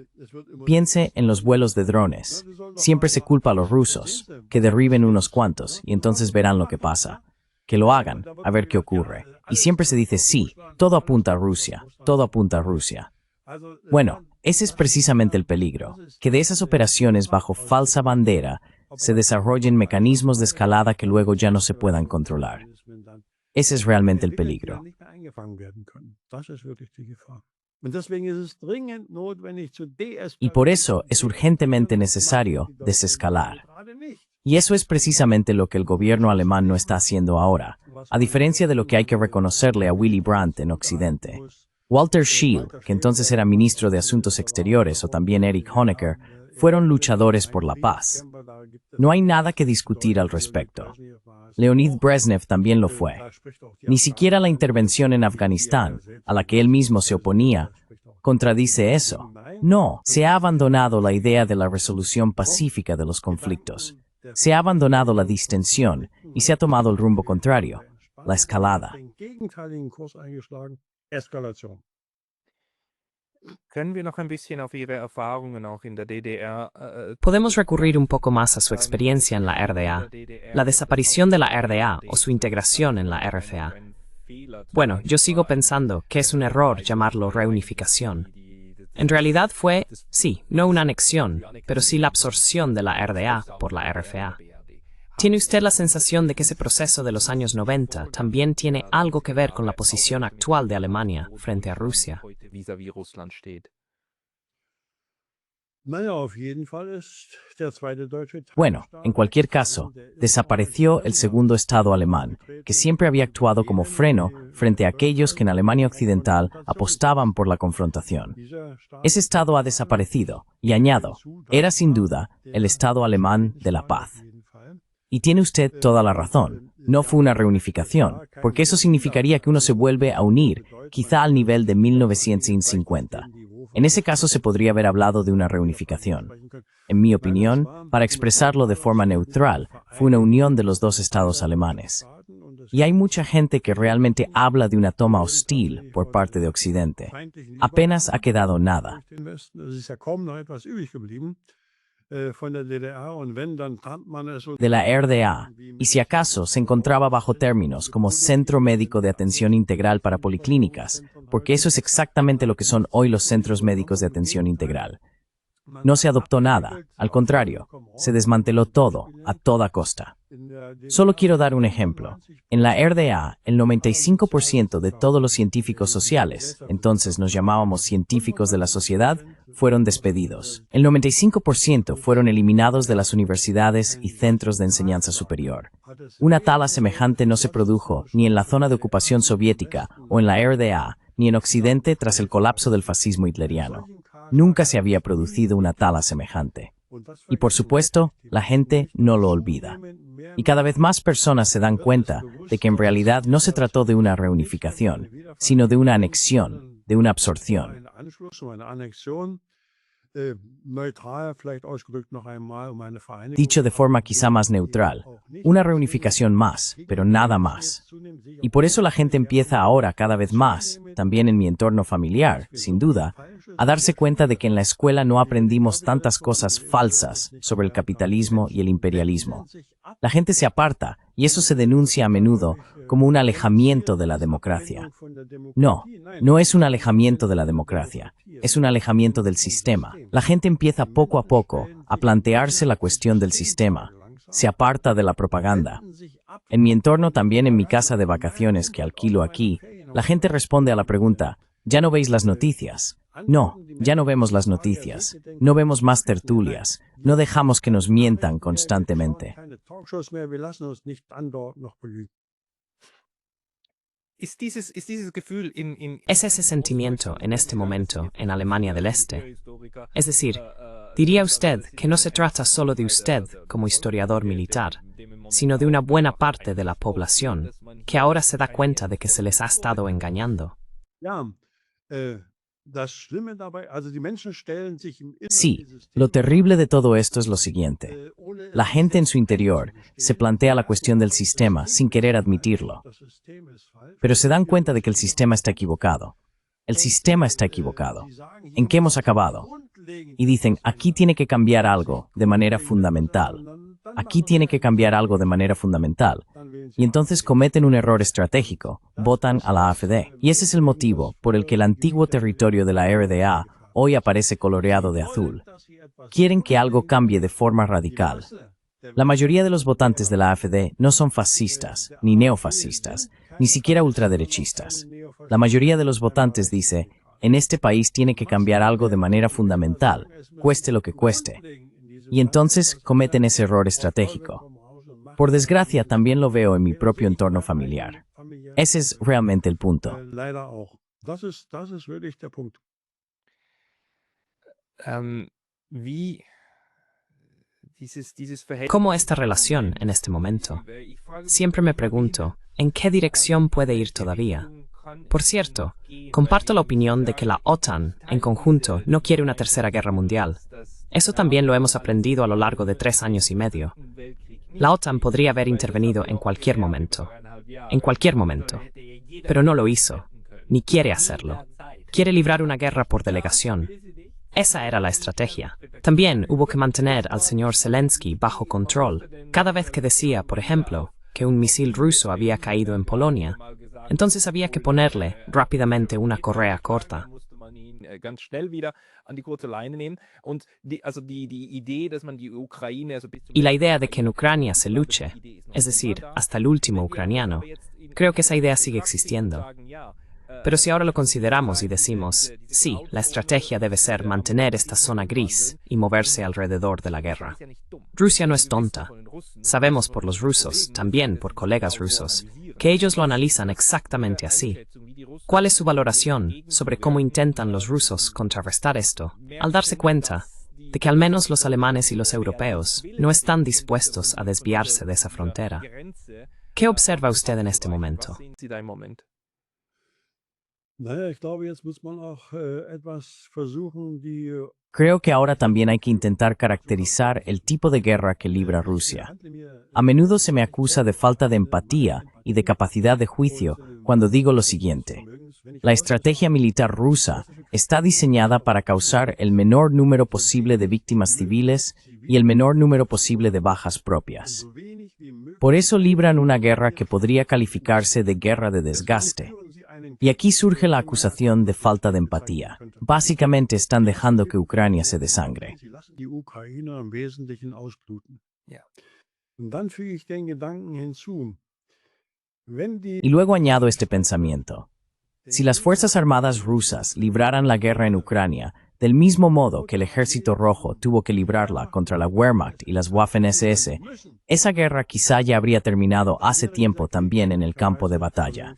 Piense en los vuelos de drones. Siempre se culpa a los rusos, que derriben unos cuantos y entonces verán lo que pasa. Que lo hagan, a ver qué ocurre. Y siempre se dice sí, todo apunta a Rusia, todo apunta a Rusia. Bueno, ese es precisamente el peligro, que de esas operaciones bajo falsa bandera se desarrollen mecanismos de escalada que luego ya no se puedan controlar. Ese es realmente el peligro. Y por eso es urgentemente necesario desescalar. Y eso es precisamente lo que el gobierno alemán no está haciendo ahora, a diferencia de lo que hay que reconocerle a Willy Brandt en Occidente. Walter Scheel, que entonces era ministro de Asuntos Exteriores, o también Erich Honecker, fueron luchadores por la paz. No hay nada que discutir al respecto. Leonid Brezhnev también lo fue. Ni siquiera la intervención en Afganistán, a la que él mismo se oponía, contradice eso. No, se ha abandonado la idea de la resolución pacífica de los conflictos. Se ha abandonado la distensión y se ha tomado el rumbo contrario, la escalada.
Eskalation.
Podemos recurrir un poco más a su experiencia en la RDA, la desaparición de la RDA o su integración en la RFA. Bueno, yo sigo pensando que es un error llamarlo reunificación. En realidad fue, sí, no una anexión, pero sí la absorción de la RDA por la RFA. ¿Tiene usted la sensación de que ese proceso de los años 90 también tiene algo que ver con la posición actual de Alemania frente a Rusia?
Bueno, en cualquier caso, desapareció el segundo Estado alemán, que siempre había actuado como freno frente a aquellos que en Alemania Occidental apostaban por la confrontación. Ese Estado ha desaparecido, y añado, era sin duda el Estado alemán de la paz. Y tiene usted toda la razón, no fue una reunificación, porque eso significaría que uno se vuelve a unir, quizá al nivel de 1950. En ese caso se podría haber hablado de una reunificación. En mi opinión, para expresarlo de forma neutral, fue una unión de los dos estados alemanes. Y hay mucha gente que realmente habla de una toma hostil por parte de Occidente. Apenas ha quedado nada. De la RDA, y si acaso se encontraba bajo términos como Centro Médico de Atención Integral para Policlínicas, porque eso es exactamente lo que son hoy los centros médicos de atención integral. No se adoptó nada, al contrario, se desmanteló todo, a toda costa. Solo quiero dar un ejemplo. En la RDA, el 95% de todos los científicos sociales, entonces nos llamábamos científicos de la sociedad, fueron despedidos. El 95% fueron eliminados de las universidades y centros de enseñanza superior. Una tala semejante no se produjo ni en la zona de ocupación soviética o en la RDA, ni en Occidente tras el colapso del fascismo hitleriano. Nunca se había producido una tala semejante. Y por supuesto, la gente no lo olvida. Y cada vez más personas se dan cuenta de que en realidad no se trató de una reunificación, sino de una anexión, de una absorción. Dicho de forma quizá más neutral, una reunificación más, pero nada más. Y por eso la gente empieza ahora cada vez más, también en mi entorno familiar, sin duda, a darse cuenta de que en la escuela no aprendimos tantas cosas falsas sobre el capitalismo y el imperialismo. La gente se aparta, y eso se denuncia a menudo como un alejamiento de la democracia. No, no es un alejamiento de la democracia, es un alejamiento del sistema. La gente empieza poco a poco a plantearse la cuestión del sistema, se aparta de la propaganda. En mi entorno, también en mi casa de vacaciones que alquilo aquí, la gente responde a la pregunta, ¿ya no veis las noticias? No, ya no vemos las noticias, no vemos más tertulias, no dejamos que nos mientan constantemente.
¿Es ese sentimiento en este momento en Alemania del Este? Es decir, ¿diría usted que no se trata solo de usted como historiador militar, sino de una buena parte de la población que ahora se da cuenta de que se les ha estado engañando?
Sí, lo terrible de todo esto es lo siguiente. La gente en su interior se plantea la cuestión del sistema sin querer admitirlo. Pero se dan cuenta de que el sistema está equivocado. El sistema está equivocado. ¿En qué hemos acabado? Y dicen, aquí tiene que cambiar algo de manera fundamental. Aquí tiene que cambiar algo de manera fundamental. Y entonces cometen un error estratégico, votan a la AfD. Y ese es el motivo por el que el antiguo territorio de la RDA hoy aparece coloreado de azul. Quieren que algo cambie de forma radical. La mayoría de los votantes de la AfD no son fascistas, ni neofascistas, ni siquiera ultraderechistas. La mayoría de los votantes dice, en este país tiene que cambiar algo de manera fundamental, cueste lo que cueste. Y entonces cometen ese error estratégico. Por desgracia, también lo veo en mi propio entorno familiar. Ese es realmente el punto.
¿Cómo esta relación en este momento? Siempre me pregunto, ¿en qué dirección puede ir todavía? Por cierto, comparto la opinión de que la OTAN, en conjunto, no quiere una tercera guerra mundial. Eso también lo hemos aprendido a lo largo de 3 años y medio. La OTAN podría haber intervenido en cualquier momento, pero no lo hizo, ni quiere hacerlo. Quiere librar una guerra por delegación. Esa era la estrategia. También hubo que mantener al señor Zelensky bajo control. Cada vez que decía, por ejemplo, que un misil ruso había caído en Polonia, entonces había que ponerle rápidamente una correa corta.
ganz schnell wieder an die kurze Leine nehmen. Und die Idee, dass man die Ukraine
Y la idea de que en Ucrania se luche, es decir, hasta el último ucraniano, creo que esa idea sigue existiendo. Pero si ahora lo consideramos y decimos, sí, la estrategia debe ser mantener esta zona gris y moverse alrededor de la guerra. Rusia no es tonta. Sabemos por los rusos, también por colegas rusos, que ellos lo analizan exactamente así. ¿Cuál es su valoración sobre cómo intentan los rusos contrarrestar esto, al darse cuenta de que al menos los alemanes y los europeos no están dispuestos a desviarse de esa frontera? ¿Qué observa usted en este momento?
Naja, ich glaube, jetzt muss man auch etwas versuchen,
Creo que ahora también hay que intentar caracterizar el tipo de guerra que libra Rusia. A menudo se me acusa de falta de empatía y de capacidad de juicio cuando digo lo siguiente. La estrategia militar rusa está diseñada para causar el menor número posible de víctimas civiles y el menor número posible de bajas propias. Por eso libran una guerra que podría calificarse de guerra de desgaste. Y aquí surge la acusación de falta de empatía. Básicamente están dejando que Ucrania se desangre.
die Ukrainer im Wesentlichen ausbluten.
Ja.
Und dann füge ich den Gedanken hinzu, wenn die
Y luego añado este pensamiento. Si las Fuerzas Armadas rusas libraran la guerra en Ucrania, del mismo modo que el Ejército Rojo tuvo que librarla contra la Wehrmacht y las Waffen-SS, esa guerra quizá ya habría terminado hace tiempo también en el campo de batalla.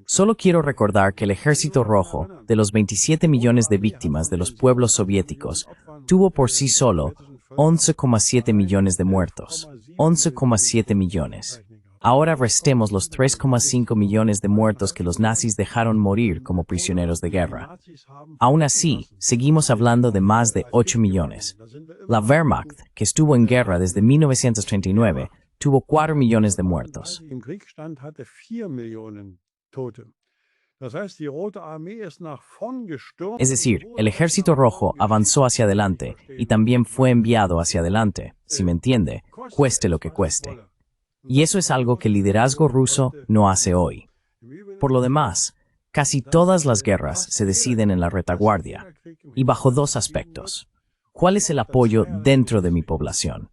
Solo quiero recordar que el Ejército Rojo, de los 27 millones de víctimas de los pueblos soviéticos, tuvo por sí solo 11,7 millones de muertos. 11,7 millones. Ahora restemos los 3,5 millones de muertos que los nazis dejaron morir como prisioneros de guerra. Aún así, seguimos hablando de más de 8 millones. La Wehrmacht, que estuvo en guerra desde 1939, tuvo 4 millones de muertos.
im Krieg stand, hatte 4 Millionen Tote. Das heißt, die Rote Armee ist nach vorn gestürmt.
Es decir, el Ejército Rojo avanzó hacia adelante y también fue enviado hacia adelante, si me entiende, cueste lo que cueste. Y eso es algo que el liderazgo ruso no hace hoy. Por lo demás, casi todas las guerras se deciden en la retaguardia, y bajo dos aspectos. ¿Cuál es el apoyo dentro de mi población?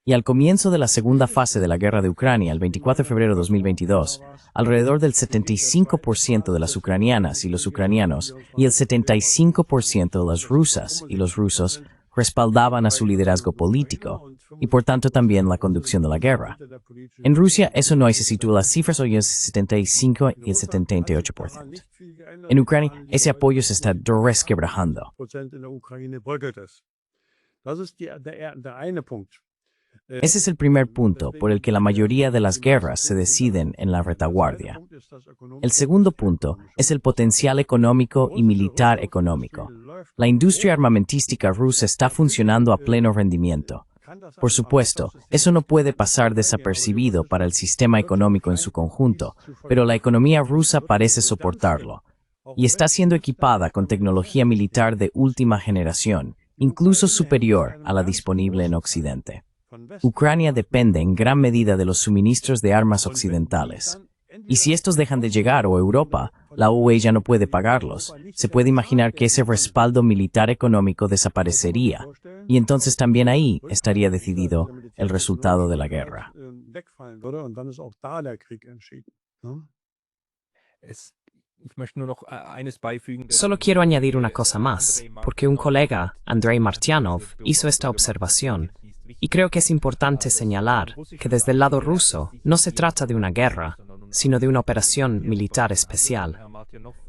Y al comienzo de la segunda fase de la guerra de Ucrania, el 24 de febrero de 2022, alrededor del 75% de las ucranianas y los ucranianos y el 75% de las rusas y los rusos respaldaban a su liderazgo político y por tanto también la conducción de la guerra. En Rusia eso no hay, se sitúa las cifras hoy en el 75 y el 78%. En Ucrania ese apoyo se está resquebrajando.
Prozent in der Ukraine bröckelt es. Das ist der eine Punkt.
Ese es el primer punto por el que la mayoría de las guerras se deciden en la retaguardia. El segundo punto es el potencial económico y militar económico. La industria armamentística rusa está funcionando a pleno rendimiento. Por supuesto, eso no puede pasar desapercibido para el sistema económico en su conjunto, pero la economía rusa parece soportarlo. Y está siendo equipada con tecnología militar de última generación, incluso superior a la disponible en Occidente. Ucrania depende en gran medida de los suministros de armas occidentales. Y si estos dejan de llegar o Europa, la UE ya no puede pagarlos, se puede imaginar que ese respaldo militar económico desaparecería, y entonces también ahí estaría decidido el resultado de la guerra.
Solo quiero añadir una cosa más, porque un colega, Andrei Martyanov, hizo esta observación, y creo que es importante señalar que desde el lado ruso no se trata de una guerra, sino de una operación militar especial.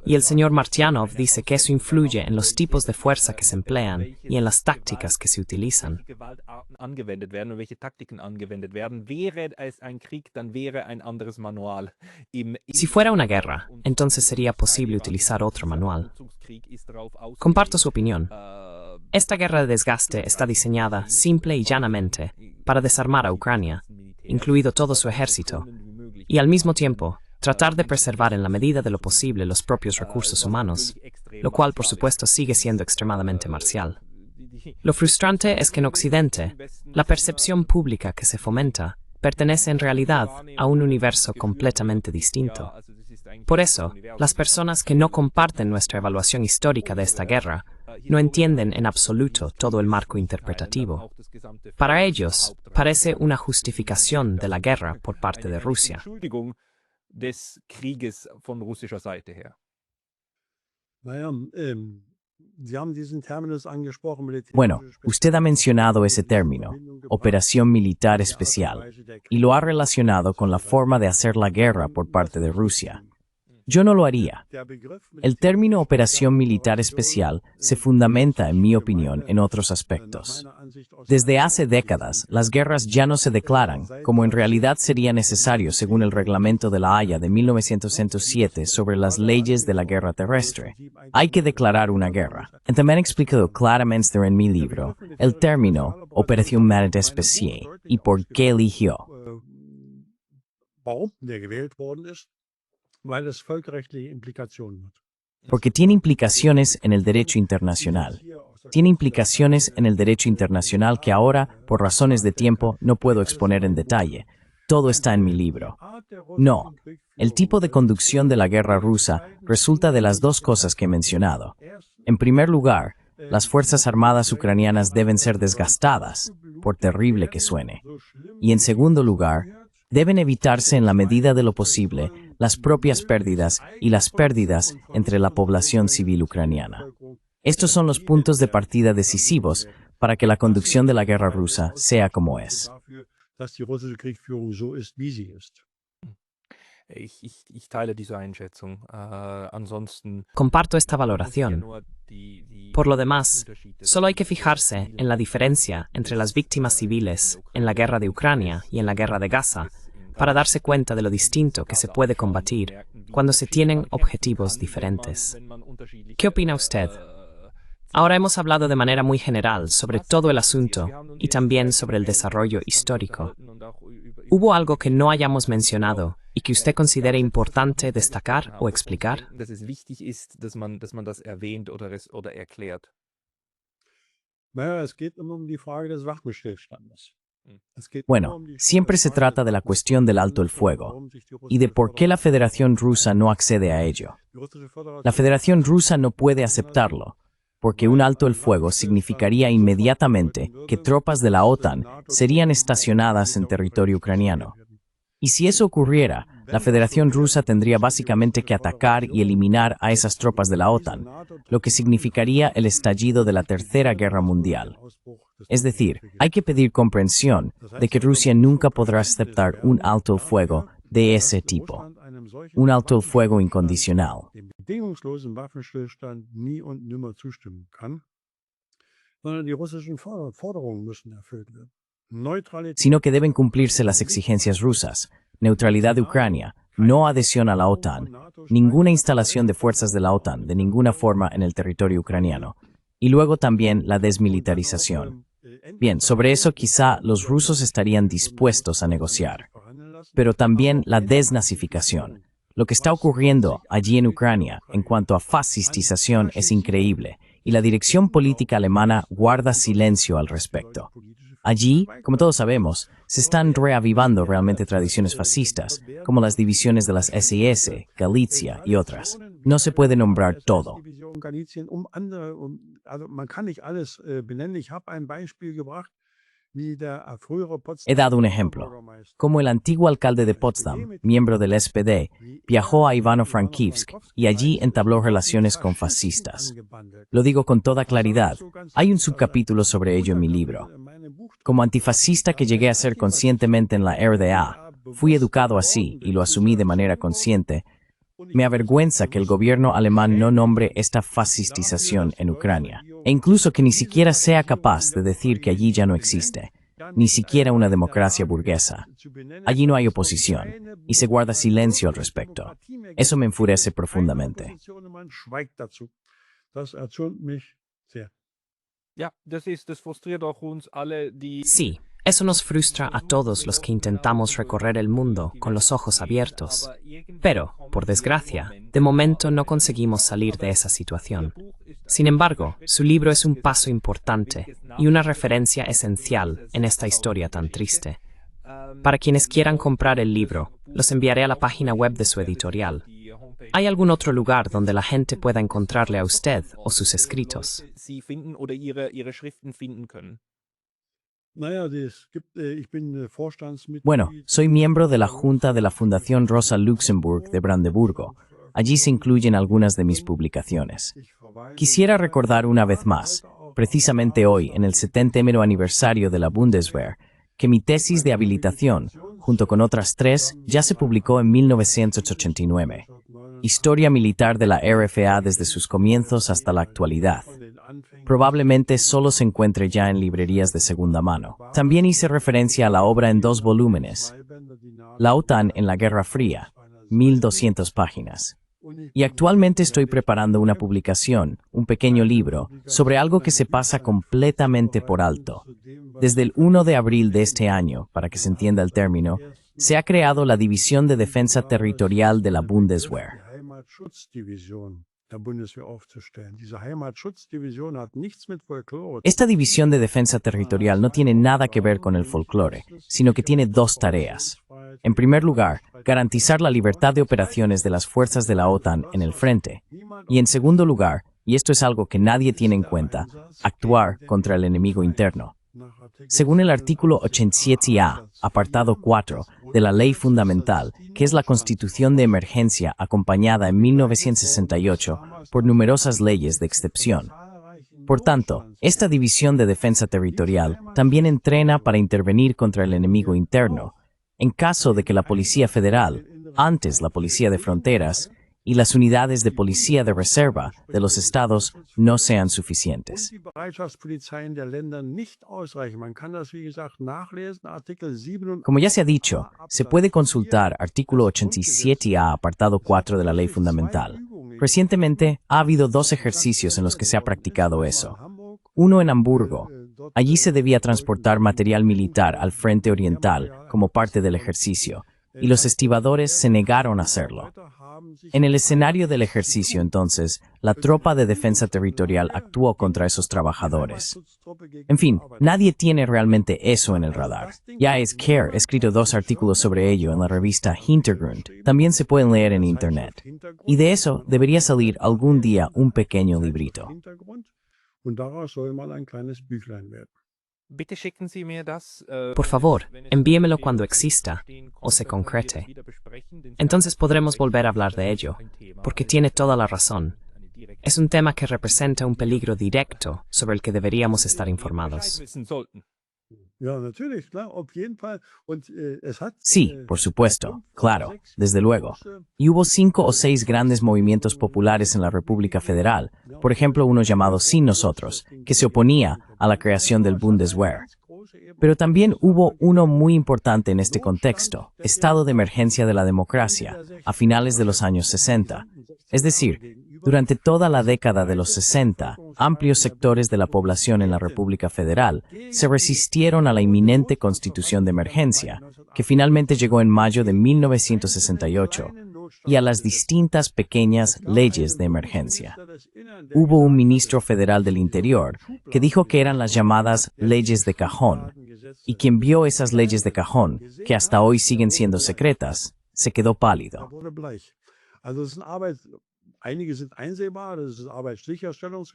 Y el señor Martyanov dice que eso influye en los tipos de fuerza que se emplean y en las tácticas que se utilizan. Si fuera una guerra, entonces sería posible utilizar otro manual. Comparto su opinión. Esta guerra de desgaste está diseñada simple y llanamente para desarmar a Ucrania, incluido todo su ejército, y al mismo tiempo tratar de preservar en la medida de lo posible los propios recursos humanos, lo cual por supuesto sigue siendo extremadamente marcial. Lo frustrante es que en Occidente, la percepción pública que se fomenta pertenece en realidad a un universo completamente distinto. Por eso, las personas que no comparten nuestra evaluación histórica de esta guerra no entienden en absoluto todo el marco interpretativo. Para ellos, parece una justificación de la guerra por parte de Rusia.
Des Krieges von russischer Seite her.
Naja, Sie haben diesen Terminus angesprochen.
Bueno, usted ha mencionado ese término, operación militar especial, y lo ha relacionado con la forma de hacer la guerra por parte de Rusia. Yo no lo haría. El término operación militar especial se fundamenta, en mi opinión, en otros aspectos. Desde hace décadas, las guerras ya no se declaran, como en realidad sería necesario según el reglamento de la Haya de 1907 sobre las leyes de la guerra terrestre. Hay que declarar una guerra. Y también he explicado claramente en mi libro el término operación militar especial y por qué eligió.
Warum der gewählt worden ist? Weil es völkerrechtliche Implikationen hat.
Porque tiene implicaciones en el derecho internacional. Tiene implicaciones en el derecho internacional que ahora, por razones de tiempo, no puedo exponer en detalle. Todo está en mi libro. No, el tipo de conducción de la guerra rusa resulta de las dos cosas que he mencionado. En primer lugar, las fuerzas armadas ucranianas deben ser desgastadas, por terrible que suene. Y en segundo lugar, deben evitarse en la medida de lo posible las propias pérdidas y las pérdidas entre la población civil ucraniana. Estos son los puntos de partida decisivos para que la conducción de la guerra rusa sea como es.
Ich teile diese Einschätzung. Ansonsten
Comparto esta valoración. Por lo demás, solo hay que fijarse en la diferencia entre las víctimas civiles en la guerra de Ucrania y en la guerra de Gaza para darse cuenta de lo distinto que se puede combatir cuando se tienen objetivos diferentes. ¿Qué opina usted? Ahora hemos hablado de manera muy general sobre todo el asunto y también sobre el desarrollo histórico. ¿Hubo algo que no hayamos mencionado y que usted considere importante destacar o explicar?
dass es wichtig ist, dass man das erwähnt oder erklärt.
Naja, es geht immer um die Frage des Waffenstillstandes.
Bueno, siempre se trata de la cuestión del alto el fuego y de por qué la Federación Rusa no accede a ello. La Federación Rusa no puede aceptarlo, porque un alto el fuego significaría inmediatamente que tropas de la OTAN serían estacionadas en territorio ucraniano. Y si eso ocurriera, la Federación Rusa tendría básicamente que atacar y eliminar a esas tropas de la OTAN, lo que significaría el estallido de la Tercera Guerra Mundial. Es decir, hay que pedir comprensión de que Rusia nunca podrá aceptar un alto el fuego de ese tipo, un alto el fuego incondicional.
Dem bedingungslosen Waffenstillstand nie und nimmer zustimmen kann, sondern die russischen Forderungen müssen erfüllt werden. Neutralität,
Sino que deben cumplirse las exigencias rusas, neutralidad de Ucrania, no adhesión a la OTAN, ninguna instalación de fuerzas de la OTAN de ninguna forma en el territorio ucraniano, y luego también la desmilitarización. Bien, sobre eso quizá los rusos estarían dispuestos a negociar, pero también la desnazificación. Lo que está ocurriendo allí en Ucrania en cuanto a fascistización es increíble, y la dirección política alemana guarda silencio al respecto. Allí, como todos sabemos, se están reavivando realmente tradiciones fascistas, como las divisiones de las SS, Galicia y otras. No se puede nombrar todo.
Man kann nicht alles benennen. Ich habe ein Beispiel gebracht, wie der frühere
He dado un ejemplo. Como el antiguo alcalde de Potsdam, miembro del SPD, viajó a Ivano-Frankivsk y allí entabló relaciones con fascistas. Lo digo con toda claridad. Hay un subcapítulo sobre ello en mi libro. Como antifascista que llegué a ser conscientemente en la RDA, fui educado así y lo asumí de manera consciente. Me avergüenza que el gobierno alemán no nombre esta fascistización en Ucrania, e incluso que ni siquiera sea capaz de decir que allí ya no existe, ni siquiera una democracia burguesa. Allí no hay oposición, y se guarda silencio al respecto. Eso me enfurece profundamente.
Das erzürnt mich sehr.
Ja, das frustriert auch uns alle, die
Sí, eso nos frustra a todos los que intentamos recorrer el mundo con los ojos abiertos. Pero, por desgracia, de momento no conseguimos salir de esa situación. Sin embargo, su libro es un paso importante y una referencia esencial en esta historia tan triste. Para quienes quieran comprar el libro, los enviaré a la página web de su editorial. ¿Hay algún otro lugar donde la gente pueda encontrarle a usted o sus escritos?
Sie finden oder ihre Schriften finden können.
Bueno, soy miembro de la Junta de la Fundación Rosa Luxemburg de Brandeburgo. Allí se incluyen algunas de mis publicaciones. Quisiera recordar una vez más, precisamente hoy, en el 70º aniversario de la Bundeswehr, que mi tesis de habilitación, junto con otras 3, ya se publicó en 1989. Historia militar de la RFA desde sus comienzos hasta la actualidad. Probablemente solo se encuentre ya en librerías de segunda mano. También hice referencia a la obra en 2 volúmenes. La OTAN en la Guerra Fría, 1200 páginas. Y actualmente estoy preparando una publicación, un pequeño libro, sobre algo que se pasa completamente por alto. Desde el 1 de abril de este año, para que se entienda el término, se ha creado la División de Defensa Territorial de la Bundeswehr. Esta división de defensa territorial no tiene nada que ver con el folclore, sino que tiene 2 tareas. En primer lugar, garantizar la libertad de operaciones de las fuerzas de la OTAN en el frente. Y en segundo lugar, y esto es algo que nadie tiene en cuenta, actuar contra el enemigo interno. Según el artículo 87A, apartado 4, de la Ley Fundamental, que es la Constitución de Emergencia acompañada en 1968 por numerosas leyes de excepción. Por tanto, esta división de defensa territorial también entrena para intervenir contra el enemigo interno, en caso de que la Policía Federal, antes la Policía de Fronteras, y las unidades de policía de reserva de los estados no sean suficientes. Como ya se ha dicho, se puede consultar artículo 87A, apartado 4 de la Ley Fundamental. Recientemente ha habido 2 ejercicios en los que se ha practicado eso. Uno en Hamburgo. Allí se debía transportar material militar al frente oriental como parte del ejercicio, y los estibadores se negaron a hacerlo. En el escenario del ejercicio, entonces, la tropa de defensa territorial actuó contra esos trabajadores. En fin, nadie tiene realmente eso en el radar. Jaes Kerr ha escrito 2 artículos sobre ello en la revista Hintergrund. También se pueden leer en Internet. Y de eso debería salir algún día un pequeño librito.
Bitte schicken Sie mir das,
Por favor, envíemelo cuando exista o se concrete. Entonces podremos volver a hablar de ello, porque tiene toda la razón. Es un tema que representa un peligro directo sobre el que deberíamos estar informados.
Sí, por supuesto, claro, desde luego. Y hubo 5 o 6 grandes movimientos populares en la República Federal, por ejemplo uno llamado Sin Nosotros, que se oponía a la creación del Bundeswehr. Pero también hubo uno muy importante en este contexto, estado de emergencia de la democracia, a finales de los años 60. Es decir, durante toda la década de los 60, amplios sectores de la población en la República Federal se resistieron a la inminente constitución de emergencia, que finalmente llegó en mayo de 1968, y a las distintas pequeñas leyes de emergencia. Hubo un ministro federal del Interior que dijo que eran las llamadas leyes de cajón, y quien vio esas leyes de cajón, que hasta hoy siguen siendo secretas, se quedó pálido.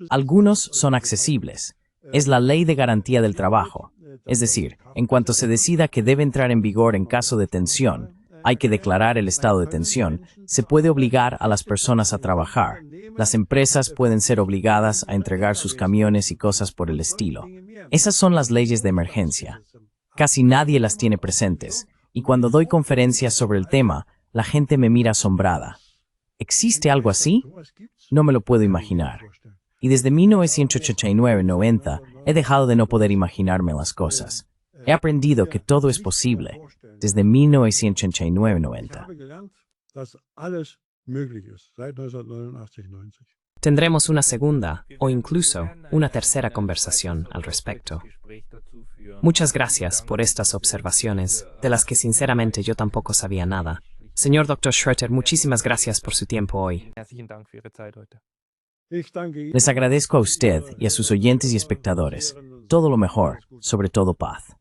Algunos son accesibles. Es la Ley de Garantía del Trabajo. Es decir, en cuanto se decida que debe entrar en vigor en caso de tensión, hay que declarar el estado de tensión, se puede obligar a las personas a trabajar. Las empresas pueden ser obligadas a entregar sus camiones y cosas por el estilo. Esas son las leyes de emergencia. Casi nadie las tiene presentes, y cuando doy conferencias sobre el tema, la gente me mira asombrada. ¿Existe algo así? No me lo puedo imaginar. Y desde 1989-90 he dejado de no poder imaginarme las cosas. He aprendido que todo es posible desde 1989-90.
Tendremos una segunda o incluso una tercera conversación al respecto. Muchas gracias por estas observaciones, de las que sinceramente yo tampoco sabía nada. Señor Dr. Schröter, muchísimas gracias por su tiempo hoy.
Les agradezco a usted y a sus oyentes y espectadores. Todo lo mejor, sobre todo paz.